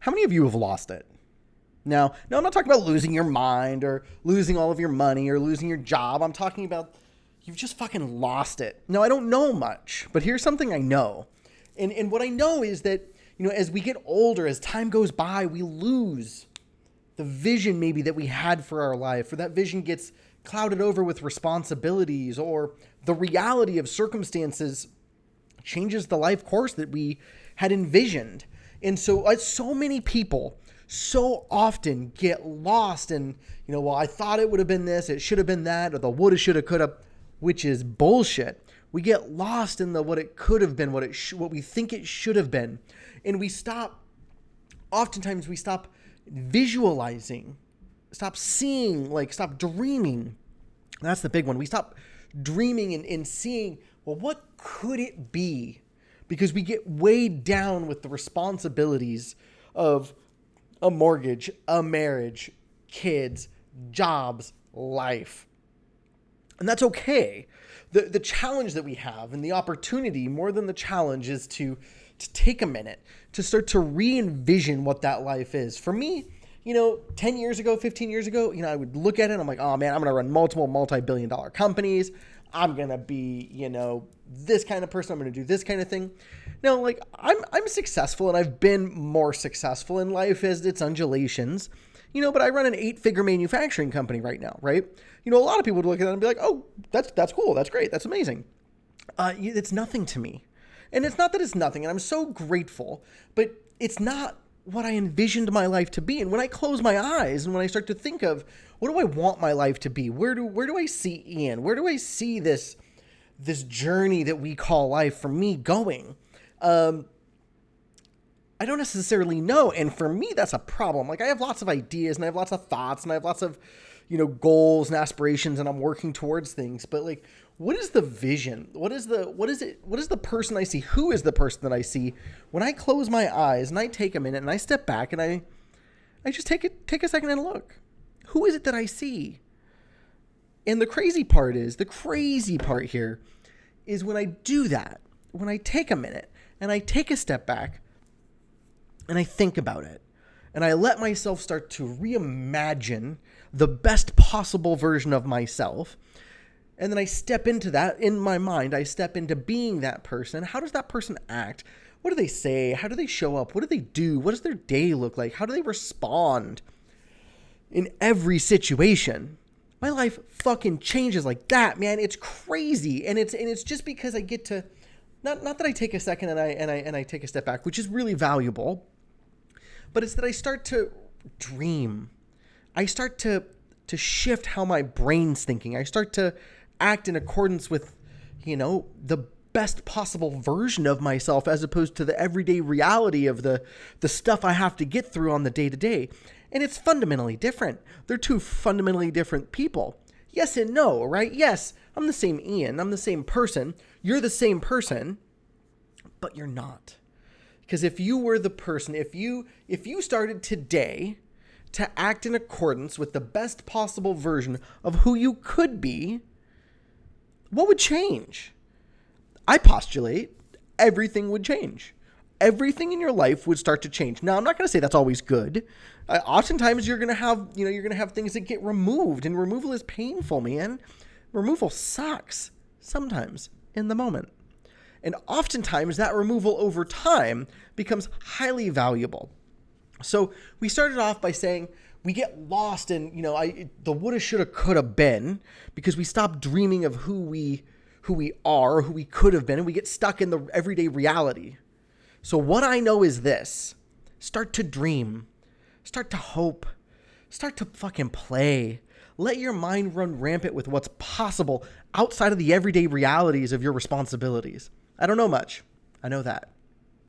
How many of you have lost it? Now, no, I'm not talking about losing your mind or losing all of your money or losing your job. I'm talking about you've just fucking lost it. Now, I don't know much, but here's something I know. And what I know is that, as we get older, as time goes by, we lose the vision maybe that we had for our life, or that vision gets clouded over with responsibilities, or the reality of circumstances changes the life course that we had envisioned. And so many people so often get lost in, well, I thought it would have been this, it should have been that, or the woulda, shoulda, coulda, which is bullshit. We get lost in the what it could have been, what we think it should have been. And oftentimes we stop visualizing, stop seeing, stop dreaming. That's the big one. We stop dreaming and seeing, well, what could it be? Because we get weighed down with the responsibilities of a mortgage, a marriage, kids, jobs, life. And that's okay. The challenge that we have, and the opportunity more than the challenge, is to take a minute to start to re-envision what that life is. For me, 10 years ago, 15 years ago, I would look at it and I'm like, oh man, I'm going to run multiple multi-billion dollar companies. I'm going to be, this kind of person. I'm going to do this kind of thing. No, I'm successful, and I've been more successful in life as its undulations, but I run an 8-figure manufacturing company right now, right? A lot of people would look at that and be like, oh, that's cool. That's great. That's amazing. It's nothing to me. And it's not that it's nothing, and I'm so grateful, but it's not what I envisioned my life to be. And when I close my eyes and when I start to think of what do I want my life to be, where do I see Ian? Where do I see this journey that we call life for me going? I don't necessarily know. And for me, that's a problem. I have lots of ideas and I have lots of thoughts and I have lots of, goals and aspirations, and I'm working towards things. But what is the vision? What is the person I see? Who is the person that I see when I close my eyes and I take a minute and I step back and I just take a second and look? Who is it that I see? And the crazy part here is when I do that, when I take a minute and I take a step back and I think about it, and I let myself start to reimagine the best possible version of myself. And then I step into that in my mind. I step into being that person. How does that person act? What do they say? How do they show up? What do they do? What does their day look like? How do they respond in every situation? My life fucking changes like that, man. It's crazy. And it's just because I get to, not that I take a second and I take a step back, which is really valuable, but it's that I start to dream. I start to shift how my brain's thinking. I start to act in accordance with, the best possible version of myself, as opposed to the everyday reality of the stuff I have to get through on the day-to-day. And it's fundamentally different. They're two fundamentally different people. Yes and no, right? Yes, I'm the same Ian. I'm the same person. You're the same person, but you're not. Because if you were the person, if you started today to act in accordance with the best possible version of who you could be, what would change? I postulate everything would change. Everything in your life would start to change. Now, I'm not going to say that's always good. Oftentimes you're going to have things that get removed, and removal is painful, man. Removal sucks sometimes in the moment. And oftentimes that removal over time becomes highly valuable. So we started off by saying we get lost in, the woulda, shoulda, coulda been, because we stop dreaming of who we are, who we could have been, and we get stuck in the everyday reality. So what I know is this: start to dream, start to hope, start to fucking play. Let your mind run rampant with what's possible outside of the everyday realities of your responsibilities. I don't know much. I know that.